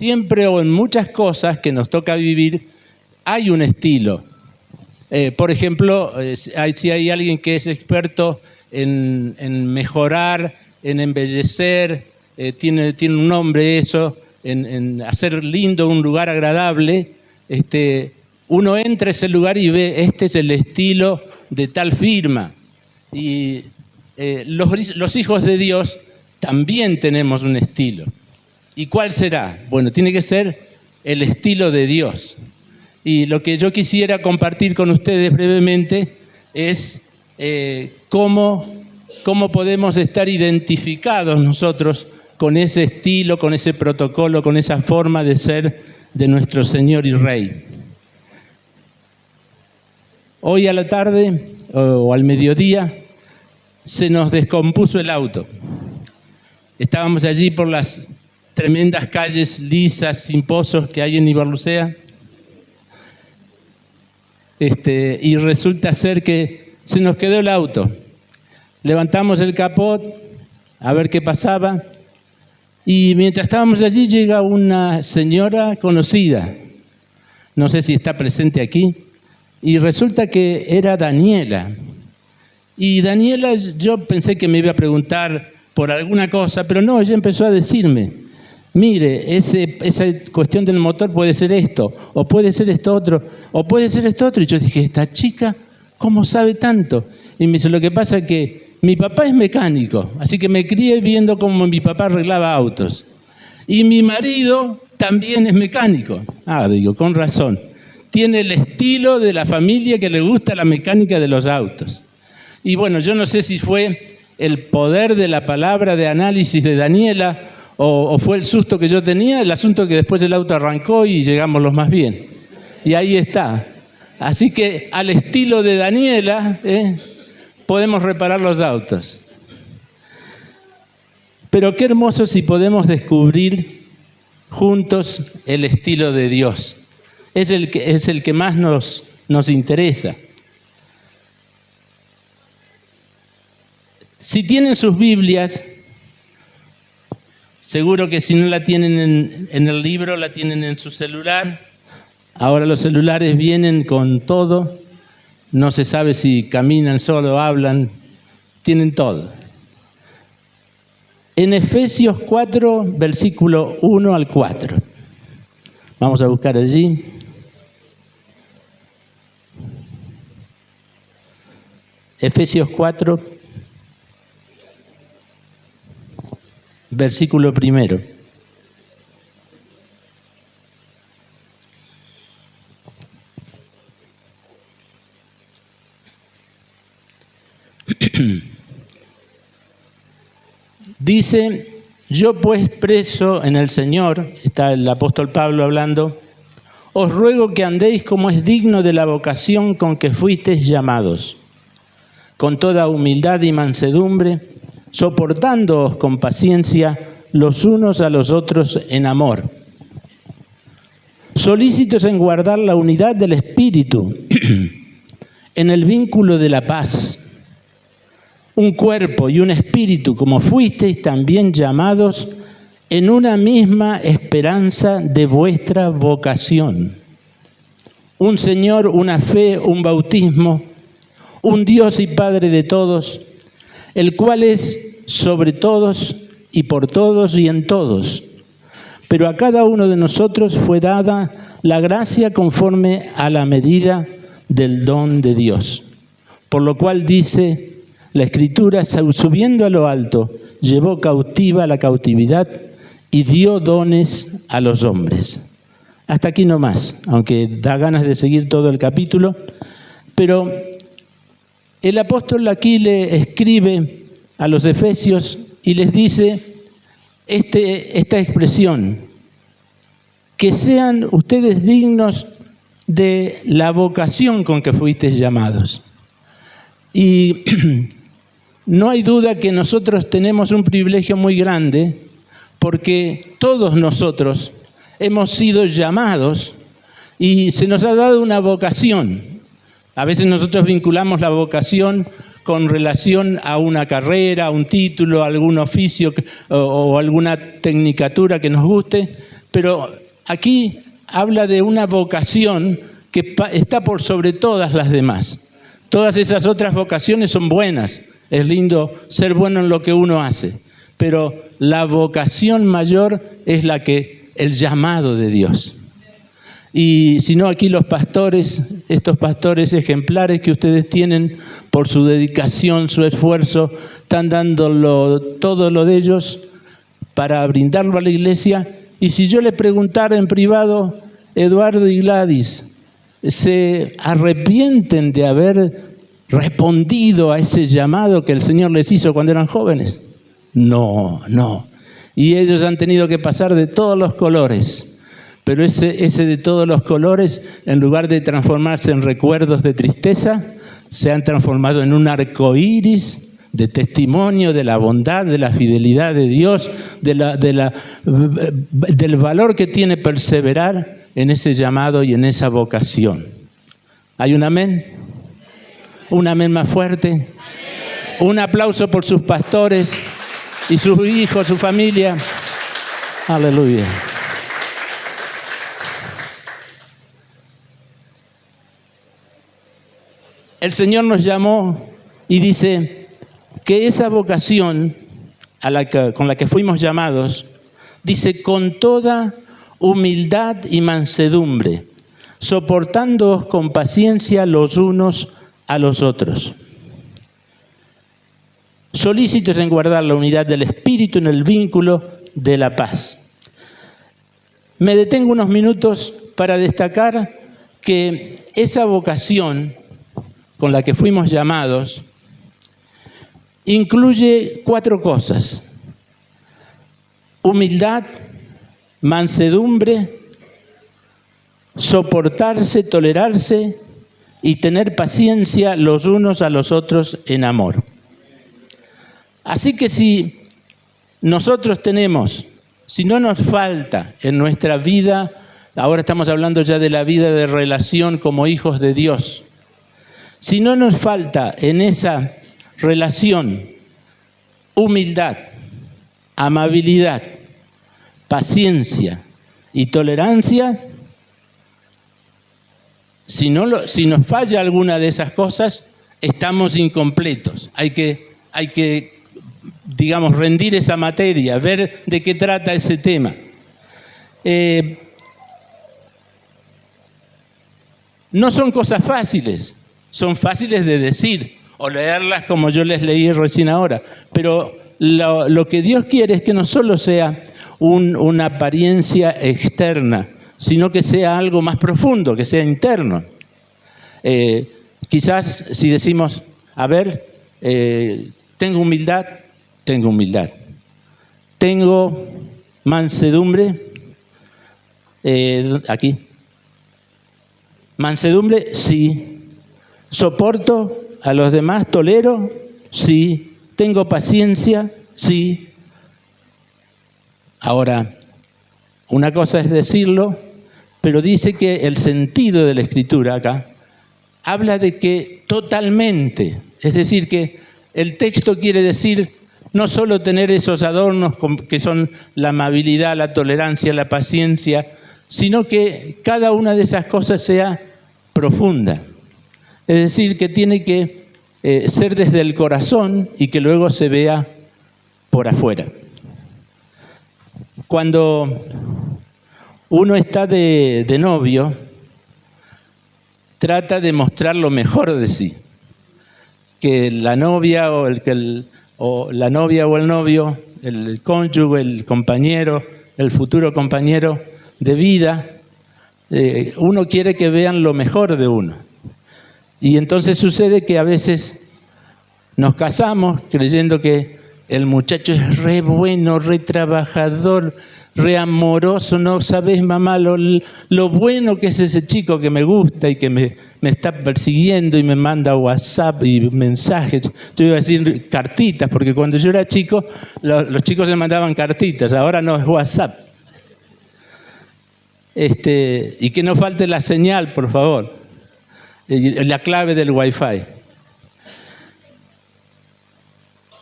siempre o en muchas cosas que nos toca vivir hay un estilo. Por ejemplo, si hay alguien que es experto en mejorar, en embellecer, tiene un nombre eso, en hacer lindo un lugar agradable, uno entra a ese lugar y ve, este es el estilo de tal firma. Y los hijos de Dios también tenemos un estilo. ¿Y cuál será? Bueno, tiene que ser el estilo de Dios. Y lo que yo quisiera compartir con ustedes brevemente es cómo podemos estar identificados nosotros con ese estilo, con ese protocolo, con esa forma de ser de nuestro Señor y Rey. Hoy a la tarde o al mediodía se nos descompuso el auto. Estábamos allí por las tremendas calles lisas, sin pozos que hay en Ibarlucea. Y resulta ser que se nos quedó el auto. Levantamos el capot a ver qué pasaba y mientras estábamos allí llega una señora conocida, no sé si está presente aquí, y resulta que era Daniela. Y Daniela, yo pensé que me iba a preguntar por alguna cosa, pero no, ella empezó a decirme, mire, esa cuestión del motor puede ser esto, o puede ser esto otro, o puede ser esto otro. Y yo dije, esta chica, ¿cómo sabe tanto? Y me dice, lo que pasa es que mi papá es mecánico, así que me crié viendo cómo mi papá arreglaba autos. Y mi marido también es mecánico. Ah, digo, con razón. Tiene el estilo de la familia que le gusta la mecánica de los autos. Y bueno, yo no sé si fue el poder de la palabra de análisis de Daniela o fue el susto que yo tenía. El asunto es que después el auto arrancó y llegamos los más bien. Y ahí está. Así que al estilo de Daniela podemos reparar los autos. Pero qué hermoso si podemos descubrir juntos el estilo de Dios. Es el que más nos interesa. Si tienen sus Biblias, seguro que si no la tienen en el libro, la tienen en su celular. Ahora los celulares vienen con todo. No se sabe si caminan solo, hablan, tienen todo. En Efesios 4, versículo 1 al 4. Vamos a buscar allí. Efesios 4, versículo 1. Dice, yo pues preso en el Señor, está el apóstol Pablo hablando, os ruego que andéis como es digno de la vocación con que fuisteis llamados, con toda humildad y mansedumbre, soportándoos con paciencia los unos a los otros en amor, solícitos en guardar la unidad del Espíritu, en el vínculo de la paz, un cuerpo y un espíritu, como fuisteis también llamados en una misma esperanza de vuestra vocación. Un Señor, una fe, un bautismo, un Dios y Padre de todos, el cual es sobre todos y por todos y en todos. Pero a cada uno de nosotros fue dada la gracia conforme a la medida del don de Dios. Por lo cual dice la Escritura, subiendo a lo alto, llevó cautiva la cautividad y dio dones a los hombres. Hasta aquí nomás, aunque da ganas de seguir todo el capítulo, pero el apóstol aquí le escribe a los efesios y les dice esta expresión, que sean ustedes dignos de la vocación con que fuisteis llamados. Y no hay duda que nosotros tenemos un privilegio muy grande porque todos nosotros hemos sido llamados y se nos ha dado una vocación. A veces nosotros vinculamos la vocación con relación a una carrera, a un título, a algún oficio o alguna tecnicatura que nos guste, Pero aquí habla de una vocación que está por sobre todas las demás. Todas esas otras vocaciones son buenas. Es lindo ser bueno en lo que uno hace. Pero la vocación mayor es el llamado de Dios. Y si no, aquí los pastores, estos pastores ejemplares que ustedes tienen por su dedicación, su esfuerzo, están dando todo lo de ellos para brindarlo a la iglesia. Y si yo le preguntara en privado, Eduardo y Gladys, ¿se arrepienten de haber respondido a ese llamado que el Señor les hizo cuando eran jóvenes? No. Y ellos han tenido que pasar de todos los colores. Pero ese de todos los colores, en lugar de transformarse en recuerdos de tristeza, se han transformado en un arco iris de testimonio de la bondad, de la fidelidad de Dios, del valor que tiene perseverar en ese llamado y en esa vocación. ¿Hay un amén? ¿Un amén más fuerte? Un aplauso por sus pastores y sus hijos, su familia. Aleluya. El Señor nos llamó y dice que esa vocación con la que fuimos llamados, dice, con toda humildad y mansedumbre, soportándoos con paciencia los unos a los otros, solícitos en guardar la unidad del Espíritu en el vínculo de la paz. Me detengo unos minutos para destacar que esa vocación con la que fuimos llamados incluye 4 cosas: humildad, mansedumbre, soportarse, tolerarse y tener paciencia los unos a los otros en amor. Así que si no nos falta en nuestra vida, ahora estamos hablando ya de la vida de relación como hijos de Dios, si no nos falta en esa relación humildad, amabilidad, paciencia y tolerancia, si nos falla alguna de esas cosas, estamos incompletos. Hay que, digamos, rendir esa materia, ver de qué trata ese tema. No son cosas fáciles. Son fáciles de decir o leerlas como yo les leí recién ahora, pero lo que Dios quiere es que no solo sea una apariencia externa, sino que sea algo más profundo, que sea interno. Quizás si decimos, tengo humildad. Tengo mansedumbre, aquí. Mansedumbre, sí. ¿Soporto a los demás? ¿Tolero? Sí. ¿Tengo paciencia? Sí. Ahora, una cosa es decirlo, pero dice que el sentido de la Escritura acá habla de que totalmente, es decir, que el texto quiere decir no solo tener esos adornos que son la amabilidad, la tolerancia, la paciencia, sino que cada una de esas cosas sea profunda. Es decir, que tiene que ser desde el corazón y que luego se vea por afuera. Cuando uno está de novio, trata de mostrar lo mejor de sí. Que la novia o el novio, el cónyuge, el compañero, el futuro compañero de vida, uno quiere que vean lo mejor de uno. Y entonces sucede que a veces nos casamos creyendo que el muchacho es re bueno, re trabajador, re amoroso, no sabes, mamá, lo bueno que es ese chico que me gusta y que me está persiguiendo y me manda WhatsApp y mensajes. Yo iba a decir cartitas, porque cuando yo era chico, los chicos se mandaban cartitas, ahora no, es WhatsApp. Y que no falte la señal, por favor. La clave del Wi-Fi.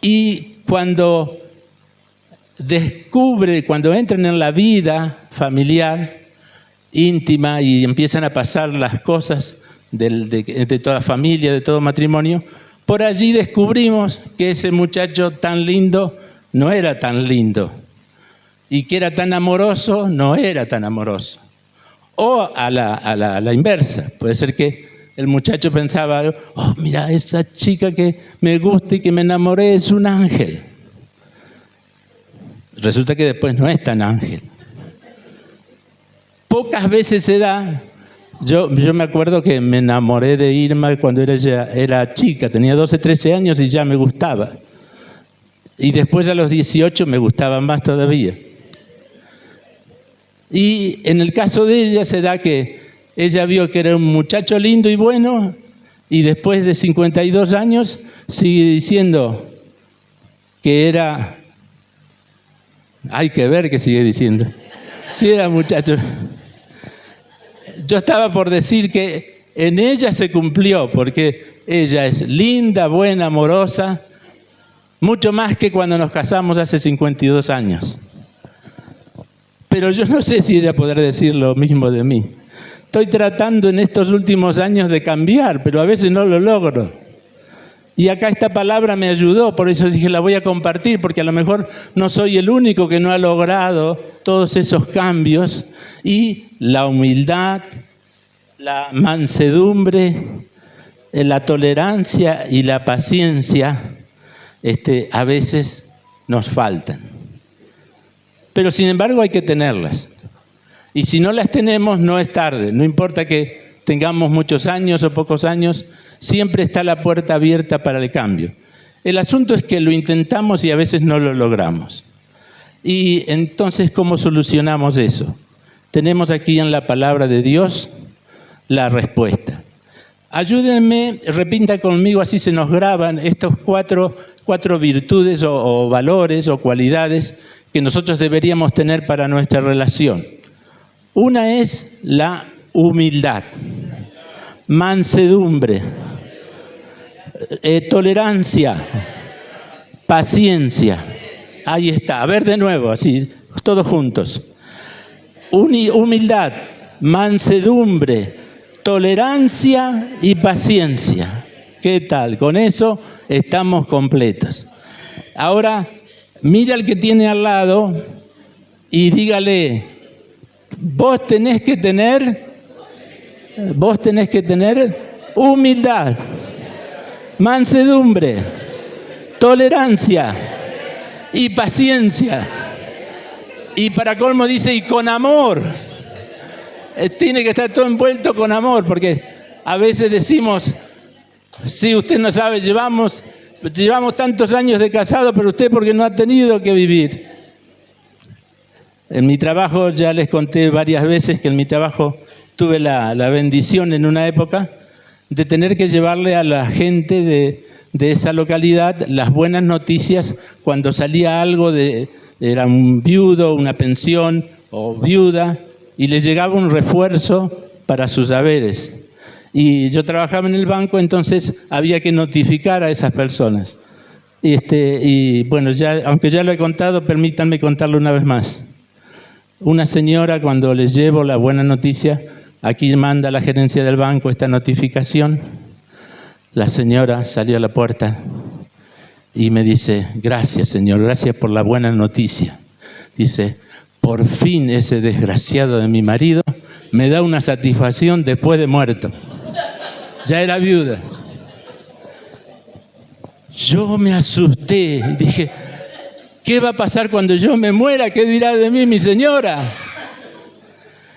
Y cuando descubre, cuando entran en la vida familiar, íntima, y empiezan a pasar las cosas de toda familia, de todo matrimonio, por allí descubrimos que ese muchacho tan lindo no era tan lindo, y que era tan amoroso no era tan amoroso. O a la inversa, puede ser que el muchacho pensaba, oh, mira, esa chica que me gusta y que me enamoré es un ángel. Resulta que después no es tan ángel. Pocas veces se da. Yo me acuerdo que me enamoré de Irma cuando era chica, tenía 12, 13 años y ya me gustaba. Y después a los 18 me gustaba más todavía. Y en el caso de ella se da que ella vio que era un muchacho lindo y bueno, y después de 52 años sigue diciendo que era... Hay que ver qué sigue diciendo. Sí era muchacho. Yo estaba por decir que en ella se cumplió, porque ella es linda, buena, amorosa, mucho más que cuando nos casamos hace 52 años. Pero yo no sé si ella podrá decir lo mismo de mí. Estoy tratando en estos últimos años de cambiar, pero a veces no lo logro. Y acá esta palabra me ayudó, por eso dije, la voy a compartir, porque a lo mejor no soy el único que no ha logrado todos esos cambios. Y la humildad, la mansedumbre, la tolerancia y la paciencia, a veces nos faltan. Pero sin embargo hay que tenerlas. Y si no las tenemos, no es tarde. No importa que tengamos muchos años o pocos años, siempre está la puerta abierta para el cambio. El asunto es que lo intentamos y a veces no lo logramos. Y entonces, ¿cómo solucionamos eso? Tenemos aquí en la palabra de Dios la respuesta. Ayúdenme, repita conmigo, así se nos graban estos cuatro virtudes o valores o cualidades que nosotros deberíamos tener para nuestra relación. Una es la humildad, mansedumbre, tolerancia, paciencia. Ahí está. A ver de nuevo, así, todos juntos. Humildad, mansedumbre, tolerancia y paciencia. ¿Qué tal? Con eso estamos completos. Ahora, mira al que tiene al lado y dígale, vos tenés que tener humildad, mansedumbre, tolerancia y paciencia. Y para colmo dice, y con amor. Tiene que estar todo envuelto con amor, porque a veces decimos, sí, usted no sabe, llevamos tantos años de casado, pero usted porque no ha tenido que vivir. En mi trabajo, ya les conté varias veces que en mi trabajo tuve la bendición en una época de tener que llevarle a la gente de esa localidad las buenas noticias cuando salía algo era un viudo, una pensión o viuda, y le llegaba un refuerzo para sus haberes. Y yo trabajaba en el banco, entonces había que notificar a esas personas. Y bueno, aunque ya lo he contado, permítanme contarlo una vez más. Una señora, cuando les llevo la buena noticia, aquí manda la gerencia del banco esta notificación. La señora salió a la puerta y me dice, gracias señor, gracias por la buena noticia. Dice, por fin ese desgraciado de mi marido me da una satisfacción después de muerto. Ya era viuda. Yo me asusté y dije, ¿qué va a pasar cuando yo me muera? ¿Qué dirá de mí mi señora?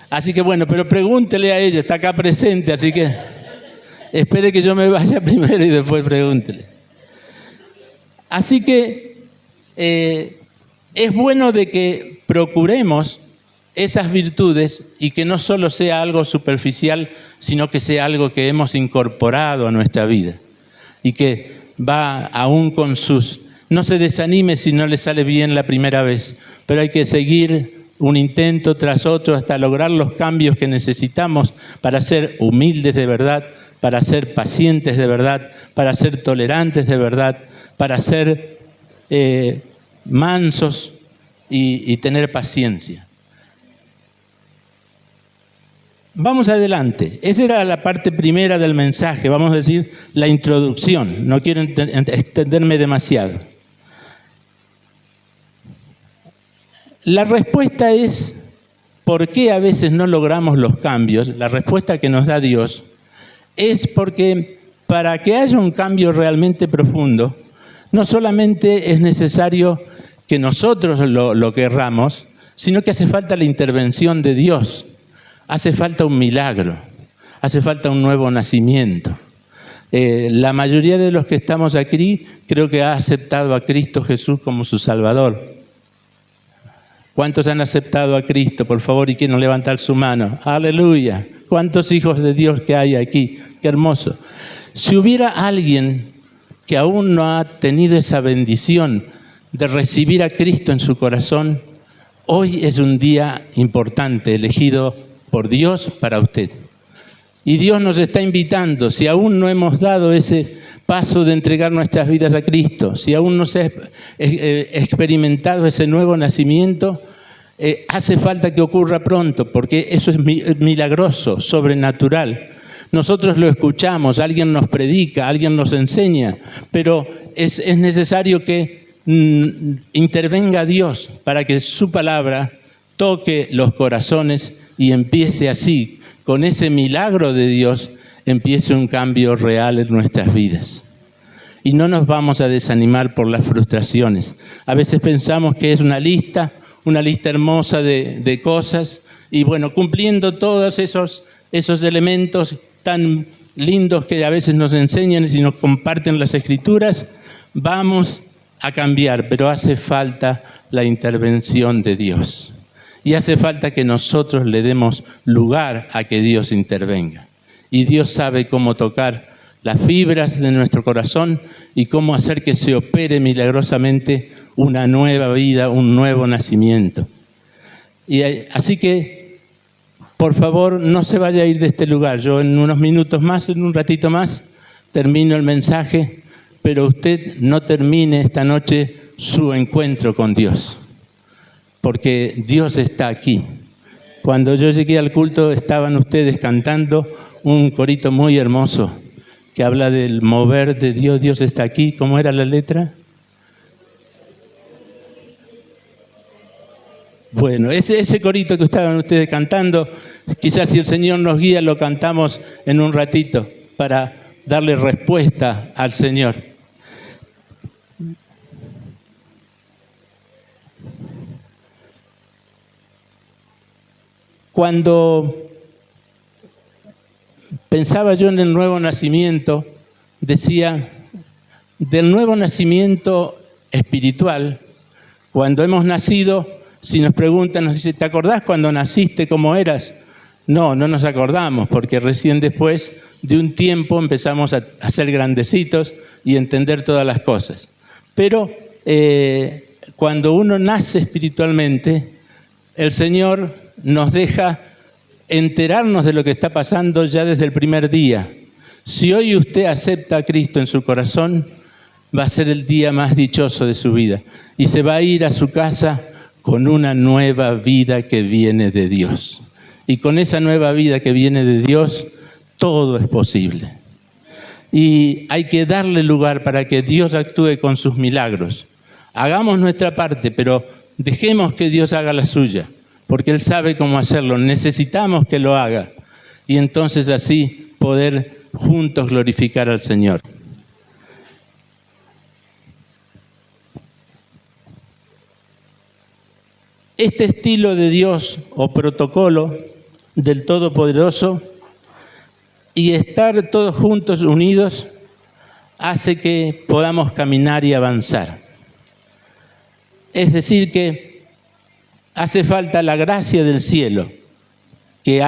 Así que bueno, pero pregúntele a ella, está acá presente, así que espere que yo me vaya primero y después pregúntele. Así que es bueno de que procuremos esas virtudes y que no solo sea algo superficial, sino que sea algo que hemos incorporado a nuestra vida y que va aún con sus... No se desanime si no le sale bien la primera vez, pero hay que seguir un intento tras otro hasta lograr los cambios que necesitamos para ser humildes de verdad, para ser pacientes de verdad, para ser tolerantes de verdad, para ser mansos, y tener paciencia. Vamos adelante. Esa era la parte primera del mensaje, vamos a decir la introducción. No quiero extenderme demasiado. La respuesta es ¿por qué a veces no logramos los cambios? La respuesta que nos da Dios es porque para que haya un cambio realmente profundo, no solamente es necesario que nosotros lo querramos, sino que hace falta la intervención de Dios. Hace falta un milagro, hace falta un nuevo nacimiento. La mayoría de los que estamos aquí creo que ha aceptado a Cristo Jesús como su Salvador. ¿Cuántos han aceptado a Cristo, por favor, y quieren levantar su mano? ¡Aleluya! ¿Cuántos hijos de Dios que hay aquí? ¡Qué hermoso! Si hubiera alguien que aún no ha tenido esa bendición de recibir a Cristo en su corazón, hoy es un día importante, elegido por Dios para usted. Y Dios nos está invitando, si aún no hemos dado ese paso de entregar nuestras vidas a Cristo, si aún no se ha experimentado ese nuevo nacimiento, hace falta que ocurra pronto, porque eso es milagroso, sobrenatural. Nosotros lo escuchamos, alguien nos predica, alguien nos enseña, pero es necesario que intervenga Dios para que su palabra toque los corazones y empiece así, con ese milagro de Dios, empiece un cambio real en nuestras vidas. Y no nos vamos a desanimar por las frustraciones. A veces pensamos que es una lista hermosa de cosas, y bueno, cumpliendo todos esos elementos tan lindos que a veces nos enseñan y nos comparten las Escrituras, vamos a cambiar, pero hace falta la intervención de Dios. Y hace falta que nosotros le demos lugar a que Dios intervenga. Y Dios sabe cómo tocar las fibras de nuestro corazón y cómo hacer que se opere milagrosamente una nueva vida, un nuevo nacimiento. Y así que, por favor, no se vaya a ir de este lugar. Yo en unos minutos más, en un ratito más, termino el mensaje, pero usted no termine esta noche su encuentro con Dios, porque Dios está aquí. Cuando yo llegué al culto estaban ustedes cantando un corito muy hermoso que habla del mover de Dios. Dios está aquí. ¿Cómo era la letra? Bueno, ese corito que estaban ustedes cantando, quizás si el Señor nos guía lo cantamos en un ratito para darle respuesta al Señor. Cuando pensaba yo en el nuevo nacimiento, decía, del nuevo nacimiento espiritual, cuando hemos nacido, si nos preguntan, nos dice, ¿te acordás cuando naciste cómo eras? No, no nos acordamos, porque recién después de un tiempo empezamos a ser grandecitos y entender todas las cosas. Pero cuando uno nace espiritualmente, el Señor nos deja enterarnos de lo que está pasando ya desde el primer día. Si hoy usted acepta a Cristo en su corazón, va a ser el día más dichoso de su vida y se va a ir a su casa con una nueva vida que viene de Dios. Y con esa nueva vida que viene de Dios, todo es posible. Y hay que darle lugar para que Dios actúe con sus milagros. Hagamos nuestra parte, pero dejemos que Dios haga la suya, porque Él sabe cómo hacerlo. Necesitamos que lo haga y entonces así poder juntos glorificar al Señor. Este estilo de Dios o protocolo del Todopoderoso y estar todos juntos unidos hace que podamos caminar y avanzar. Es decir que hace falta la gracia del cielo, que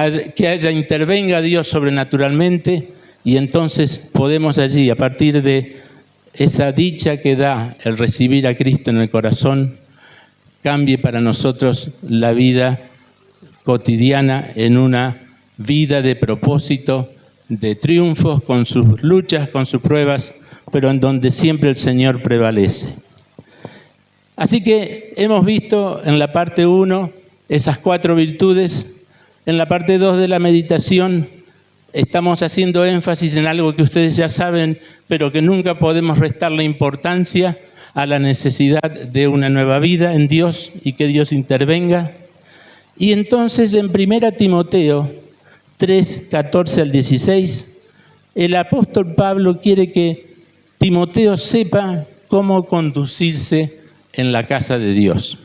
intervenga Dios sobrenaturalmente y entonces podemos allí, a partir de esa dicha que da el recibir a Cristo en el corazón, cambie para nosotros la vida cotidiana en una vida de propósito, de triunfos, con sus luchas, con sus pruebas, pero en donde siempre el Señor prevalece. Así que hemos visto en la parte 1 esas 4 virtudes. En la parte 2 de la meditación estamos haciendo énfasis en algo que ustedes ya saben, pero que nunca podemos restarle importancia, a la necesidad de una nueva vida en Dios y que Dios intervenga. Y entonces en 1 Timoteo 3, 14 al 16, el apóstol Pablo quiere que Timoteo sepa cómo conducirse en la casa de Dios.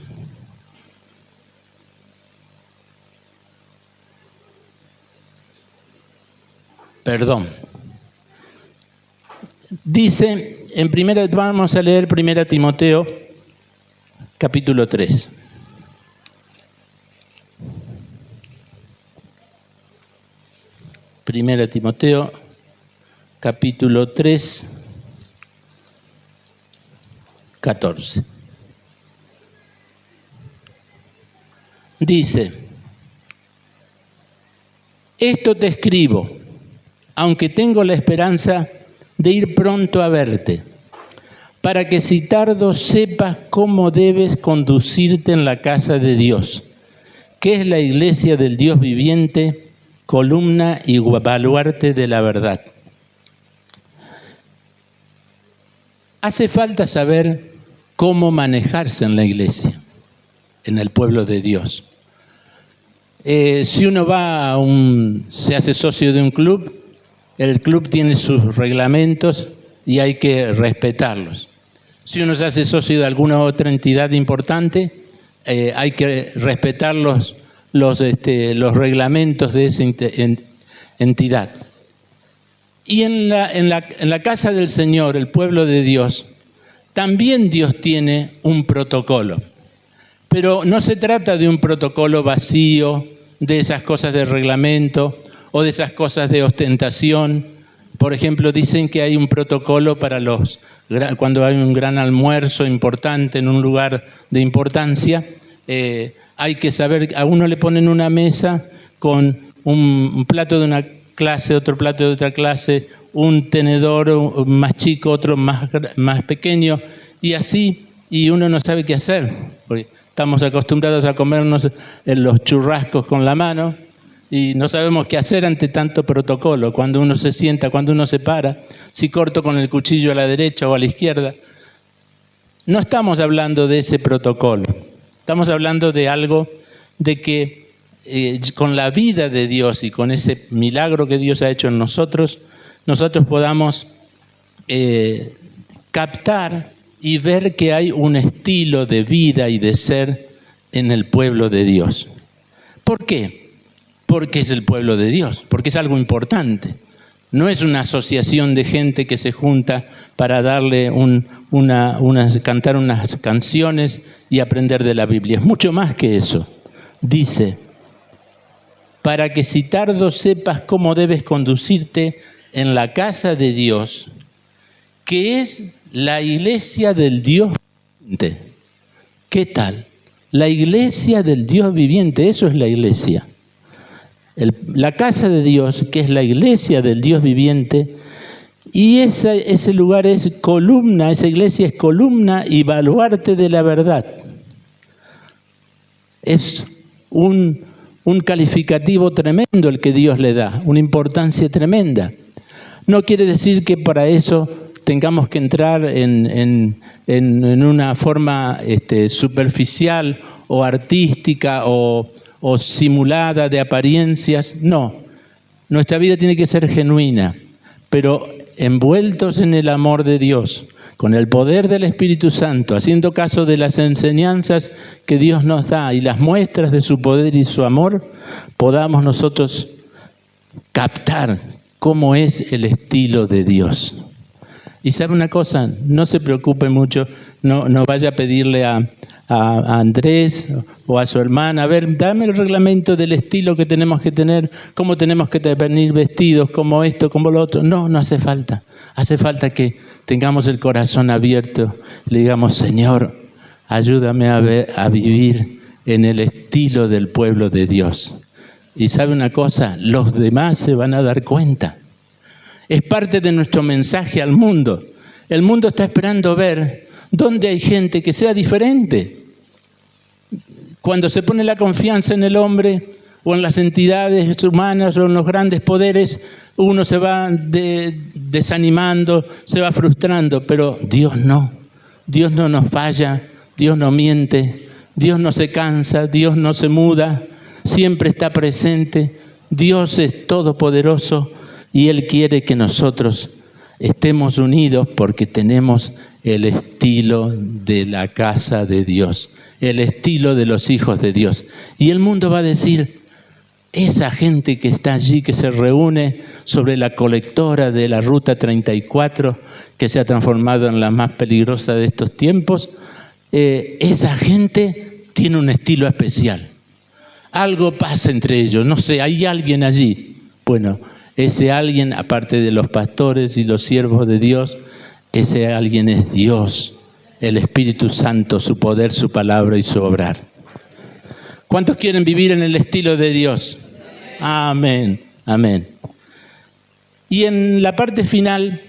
Dice, vamos a leer 1 Timoteo, capítulo 3. Primera Timoteo, capítulo 3, 14. Dice, esto te escribo, aunque tengo la esperanza de ir pronto a verte, para que si tardo sepas cómo debes conducirte en la casa de Dios, que es la iglesia del Dios viviente, columna y baluarte de la verdad. Hace falta saber cómo manejarse en la iglesia, en el pueblo de Dios. Si uno va se hace socio de un club, el club tiene sus reglamentos y hay que respetarlos. Si uno se hace socio de alguna otra entidad importante, hay que respetar los reglamentos de esa entidad. Y en la casa del Señor, el pueblo de Dios, también Dios tiene un protocolo. Pero no se trata de un protocolo vacío, de esas cosas de reglamento o de esas cosas de ostentación. Por ejemplo, dicen que hay un protocolo para cuando hay un gran almuerzo importante en un lugar de importancia, hay que saber, a uno le ponen una mesa con un plato de una clase, otro plato de otra clase, un tenedor más chico, otro más pequeño, y así, y uno no sabe qué hacer, porque estamos acostumbrados a comernos los churrascos con la mano y no sabemos qué hacer ante tanto protocolo. Cuando uno se sienta, cuando uno se para, si corto con el cuchillo a la derecha o a la izquierda. No estamos hablando de ese protocolo. Estamos hablando de algo de que con la vida de Dios y con ese milagro que Dios ha hecho en nosotros podamos captar y ver que hay un estilo de vida y de ser en el pueblo de Dios. ¿Por qué? Porque es el pueblo de Dios, porque es algo importante. No es una asociación de gente que se junta para darle cantar unas canciones y aprender de la Biblia. Es mucho más que eso. Dice, para que si tardo sepas cómo debes conducirte en la casa de Dios, que es la iglesia del Dios viviente. ¿Qué tal? La iglesia del Dios viviente, eso es la iglesia. La casa de Dios, que es la iglesia del Dios viviente, y ese lugar es columna, esa iglesia es columna y baluarte de la verdad. Es un calificativo tremendo el que Dios le da, una importancia tremenda. No quiere decir que para eso tengamos que entrar en una forma superficial o artística o simulada de apariencias. No, nuestra vida tiene que ser genuina, pero envueltos en el amor de Dios, con el poder del Espíritu Santo, haciendo caso de las enseñanzas que Dios nos da y las muestras de su poder y su amor, podamos nosotros captar cómo es el estilo de Dios. Y sabe una cosa, no se preocupe mucho, no vaya a pedirle a Andrés o a su hermana, a ver, dame el reglamento del estilo que tenemos que tener, cómo tenemos que venir vestidos, como esto, como lo otro. No hace falta. Hace falta que tengamos el corazón abierto, le digamos, Señor, ayúdame a vivir en el estilo del pueblo de Dios. Y sabe una cosa, los demás se van a dar cuenta. Es parte de nuestro mensaje al mundo. El mundo está esperando ver donde hay gente que sea diferente. Cuando se pone la confianza en el hombre o en las entidades humanas o en los grandes poderes, uno se va desanimando, se va frustrando, pero Dios no. Dios no nos falla, Dios no miente, Dios no se cansa, Dios no se muda, siempre está presente. Dios es todopoderoso y Él quiere que nosotros estemos unidos porque tenemos el estilo de la casa de Dios, el estilo de los hijos de Dios. Y el mundo va a decir, esa gente que está allí, que se reúne sobre la colectora de la Ruta 34, que se ha transformado en la más peligrosa de estos tiempos, esa gente tiene un estilo especial. Algo pasa entre ellos, no sé, hay alguien allí. Bueno, ese alguien, aparte de los pastores y los siervos de Dios, ese alguien es Dios, el Espíritu Santo, su poder, su palabra y su obrar. ¿Cuántos quieren vivir en el estilo de Dios? Amén, amén. Y en la parte final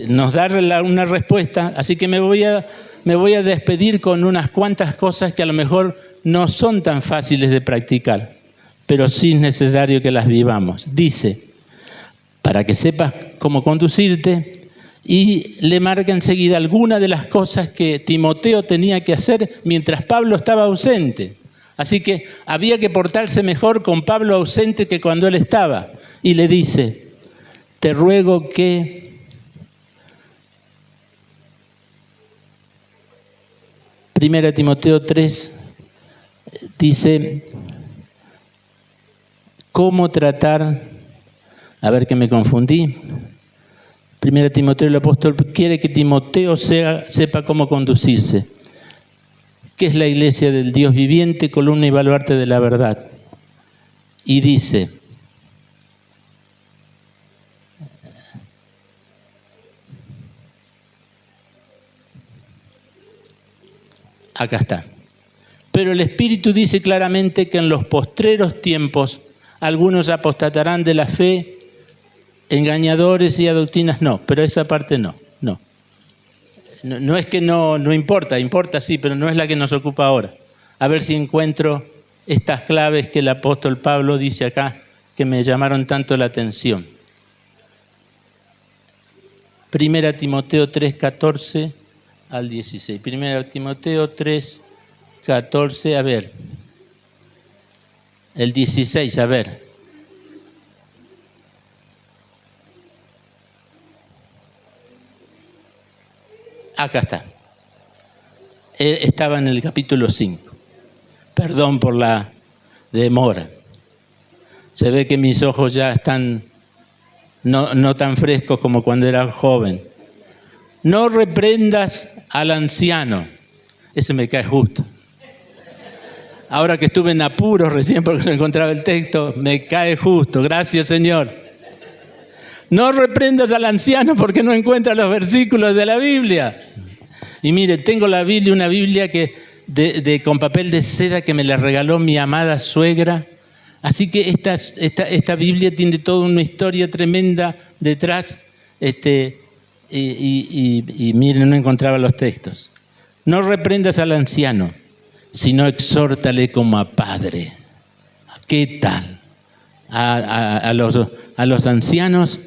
nos da una respuesta, así que me voy a despedir con unas cuantas cosas que a lo mejor no son tan fáciles de practicar, pero sí es necesario que las vivamos. Dice, para que sepas cómo conducirte, y le marca enseguida algunas de las cosas que Timoteo tenía que hacer mientras Pablo estaba ausente. Así que había que portarse mejor con Pablo ausente que cuando él estaba. Y le dice, te ruego que Primera Timoteo 3 dice, ¿cómo tratar? A ver que me confundí. Primera Timoteo, el apóstol quiere que Timoteo sepa cómo conducirse. ¿Qué es la iglesia del Dios viviente, columna y baluarte de la verdad? Y dice, acá está. Pero el Espíritu dice claramente que en los postreros tiempos algunos apostatarán de la fe, engañadores y a doctrinas no, pero esa parte no. No es que no importa, importa sí, pero no es la que nos ocupa ahora. A ver si encuentro estas claves que el apóstol Pablo dice acá, que me llamaron tanto la atención. Primera Timoteo 3, 14 al 16. Primera Timoteo 3, 14, a ver. El 16, a ver. Acá está. Estaba en el capítulo 5. Perdón por la demora. Se ve que mis ojos ya están no tan frescos como cuando era joven. No reprendas al anciano. Ese me cae justo. Ahora que estuve en apuros recién porque no encontraba el texto, me cae justo. Gracias, Señor. No reprendas al anciano porque no encuentra los versículos de la Biblia. Y mire, tengo la Biblia, una Biblia que con papel de seda que me la regaló mi amada suegra. Así que esta Biblia tiene toda una historia tremenda detrás. Y miren, no encontraba los textos. No reprendas al anciano, sino exhórtale como a padre. ¿Qué tal? A los ancianos,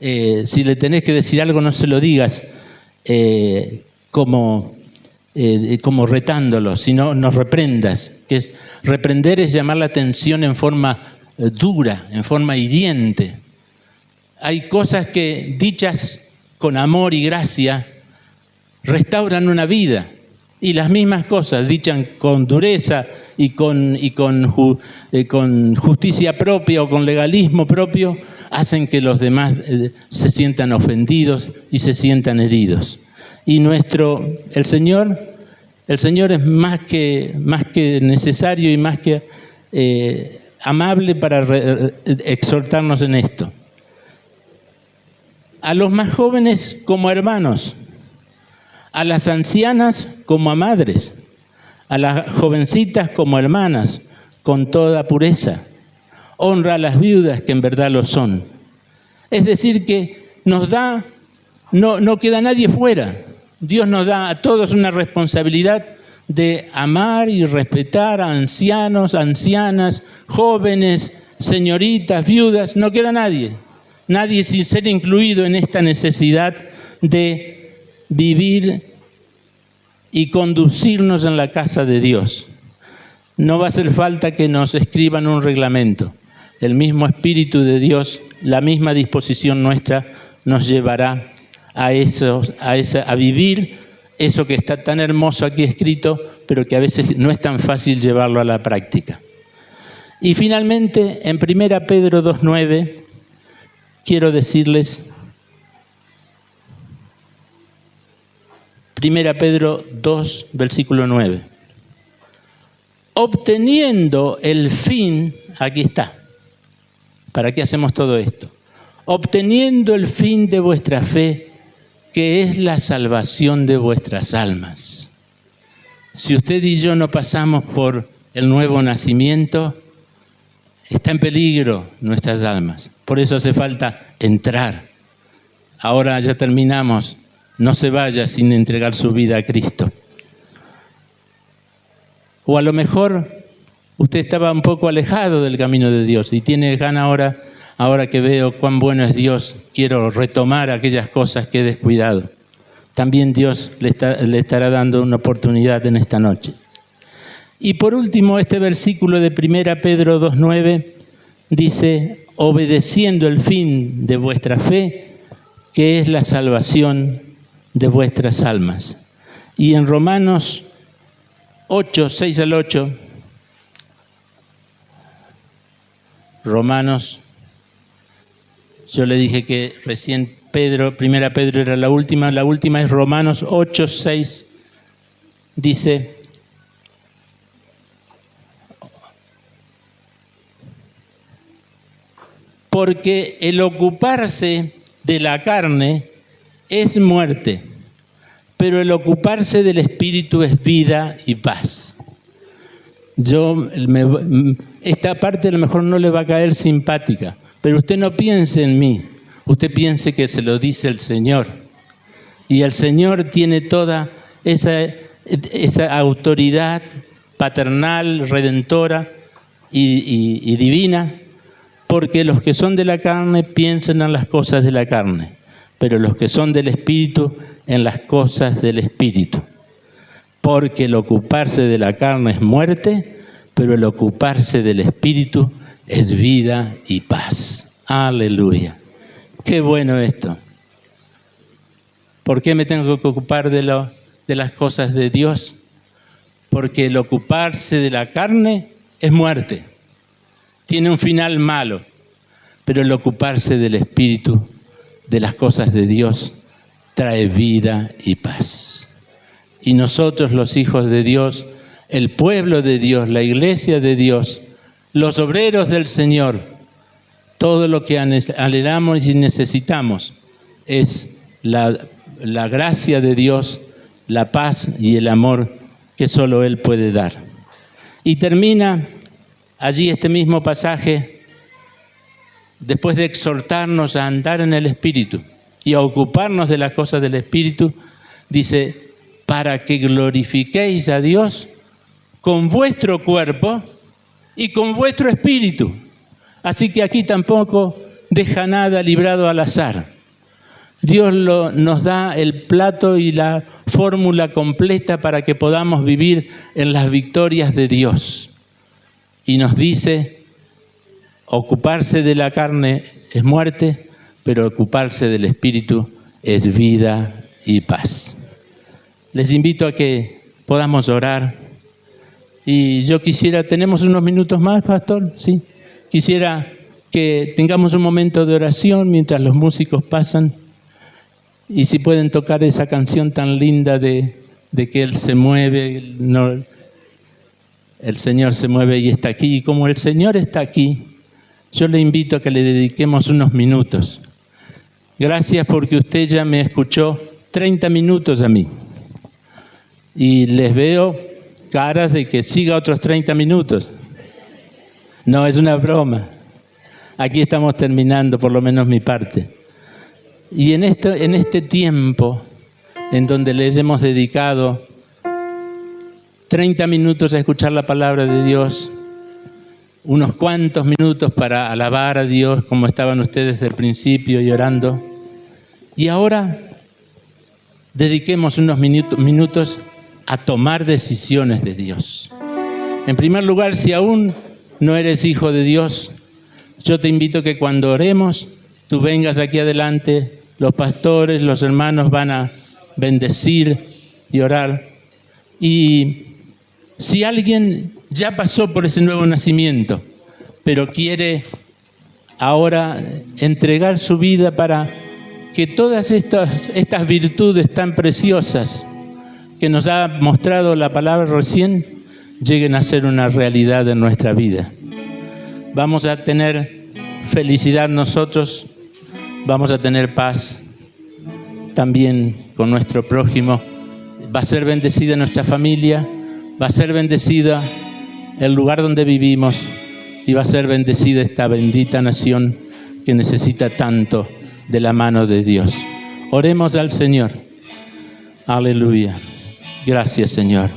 si le tenés que decir algo, no se lo digas como retándolos, sino no reprendas. Reprender es llamar la atención en forma dura, en forma hiriente. Hay cosas que, dichas con amor y gracia, restauran una vida. Y las mismas cosas, dichas con dureza y con justicia propia o con legalismo propio, hacen que los demás se sientan ofendidos y se sientan heridos. Y el Señor es más que necesario y más que amable para exhortarnos en esto. A los más jóvenes como hermanos, a las ancianas como a madres, a las jovencitas como hermanas, con toda pureza. Honra a las viudas que en verdad lo son. Es decir, que nos da no queda nadie fuera. Dios nos da a todos una responsabilidad de amar y respetar a ancianos, ancianas, jóvenes, señoritas, viudas. No queda nadie. Nadie sin ser incluido en esta necesidad de vivir y conducirnos en la casa de Dios. No va a hacer falta que nos escriban un reglamento. El mismo Espíritu de Dios, la misma disposición nuestra, nos llevará a vivir eso que está tan hermoso aquí escrito, pero que a veces no es tan fácil llevarlo a la práctica. Y finalmente, en 1 Pedro 2:9, quiero decirles, 1 Pedro 2, versículo 9. Obteniendo el fin, aquí está. ¿Para qué hacemos todo esto? Obteniendo el fin de vuestra fe, que es la salvación de vuestras almas. Si usted y yo no pasamos por el nuevo nacimiento, está en peligro nuestras almas. Por eso hace falta entrar. Ahora ya terminamos. No se vaya sin entregar su vida a Cristo. O a lo mejor usted estaba un poco alejado del camino de Dios y tiene ganas ahora que veo cuán bueno es Dios, quiero retomar aquellas cosas que he descuidado. También Dios le estará dando una oportunidad en esta noche. Y por último, este versículo de 1 Pedro 2:9 dice, obedeciendo el fin de vuestra fe, que es la salvación de vuestras almas. Y en Romanos 8, 6 al 8, Romanos, yo le dije que recién Primera Pedro era la última es Romanos 8, 6, dice, porque el ocuparse de la carne es muerte, pero el ocuparse del Espíritu es vida y paz. Esta parte a lo mejor no le va a caer simpática, pero usted no piense en mí, usted piense que se lo dice el Señor. Y el Señor tiene toda esa autoridad paternal, redentora y divina, porque los que son de la carne piensan en las cosas de la carne, pero los que son del Espíritu en las cosas del Espíritu. Porque el ocuparse de la carne es muerte, pero el ocuparse del Espíritu es vida y paz. Aleluya. Qué bueno esto. ¿Por qué me tengo que ocupar de las cosas de Dios? Porque el ocuparse de la carne es muerte. Tiene un final malo. Pero el ocuparse del Espíritu, de las cosas de Dios, trae vida y paz. Y nosotros, los hijos de Dios, el pueblo de Dios, la iglesia de Dios, los obreros del Señor, todo lo que anhelamos y necesitamos es la gracia de Dios, la paz y el amor que solo Él puede dar. Y termina allí este mismo pasaje, después de exhortarnos a andar en el Espíritu y a ocuparnos de las cosas del Espíritu, dice, para que glorifiquéis a Dios con vuestro cuerpo y con vuestro espíritu. Así que aquí tampoco deja nada librado al azar. Dios nos da el plato y la fórmula completa para que podamos vivir en las victorias de Dios. Y nos dice, ocuparse de la carne es muerte, pero ocuparse del espíritu es vida y paz. Les invito a que podamos orar. Y yo quisiera, ¿tenemos unos minutos más, pastor? Sí. Quisiera que tengamos un momento de oración mientras los músicos pasan. Y si pueden tocar esa canción tan linda de que Él se mueve, el Señor se mueve y está aquí. Y como el Señor está aquí, yo le invito a que le dediquemos unos minutos. Gracias porque usted ya me escuchó 30 minutos a mí. Y les veo caras de que siga otros 30 minutos. No, es una broma. Aquí estamos terminando, por lo menos mi parte. Y en este tiempo en donde les hemos dedicado 30 minutos a escuchar la palabra de Dios, unos cuantos minutos para alabar a Dios como estaban ustedes desde el principio y orando, y ahora dediquemos unos minutos a tomar decisiones de Dios. En primer lugar, si aún no eres hijo de Dios, yo te invito a que cuando oremos, tú vengas aquí adelante, los pastores, los hermanos van a bendecir y orar. Y si alguien ya pasó por ese nuevo nacimiento, pero quiere ahora entregar su vida para que todas estas virtudes tan preciosas que nos ha mostrado la palabra recién, lleguen a ser una realidad en nuestra vida. Vamos a tener felicidad nosotros, vamos a tener paz también con nuestro prójimo, va a ser bendecida nuestra familia, va a ser bendecida el lugar donde vivimos y va a ser bendecida esta bendita nación que necesita tanto de la mano de Dios. Oremos al Señor. Aleluya. Gracias, Señor.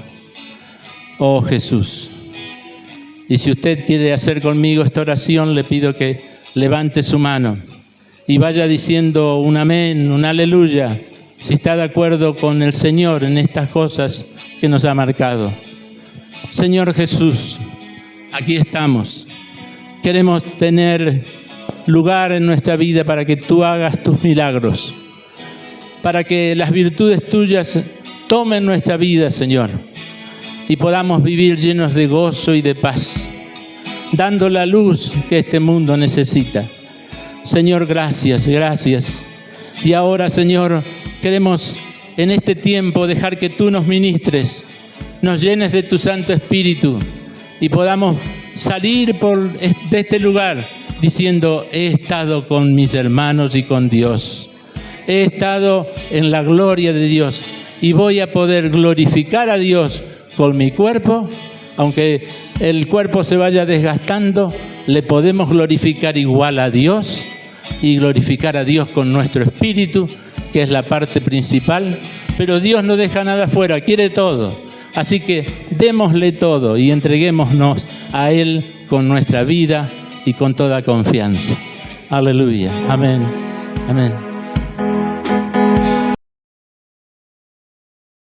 Oh Jesús. Y si usted quiere hacer conmigo esta oración, le pido que levante su mano y vaya diciendo un amén, un aleluya, si está de acuerdo con el Señor en estas cosas que nos ha marcado. Señor Jesús, aquí estamos. Queremos tener lugar en nuestra vida para que tú hagas tus milagros, para que las virtudes tuyas tomen nuestra vida, Señor, y podamos vivir llenos de gozo y de paz, dando la luz que este mundo necesita. Señor, gracias, gracias. Y ahora, Señor, queremos en este tiempo dejar que tú nos ministres, nos llenes de tu Santo Espíritu y podamos salir de este lugar diciendo: he estado con mis hermanos y con Dios. He estado en la gloria de Dios y voy a poder glorificar a Dios con mi cuerpo. Aunque el cuerpo se vaya desgastando, le podemos glorificar igual a Dios y glorificar a Dios con nuestro espíritu, que es la parte principal. Pero Dios no deja nada fuera, quiere todo. Así que démosle todo y entreguémonos a Él con nuestra vida y con toda confianza. Aleluya. Amén. Amén.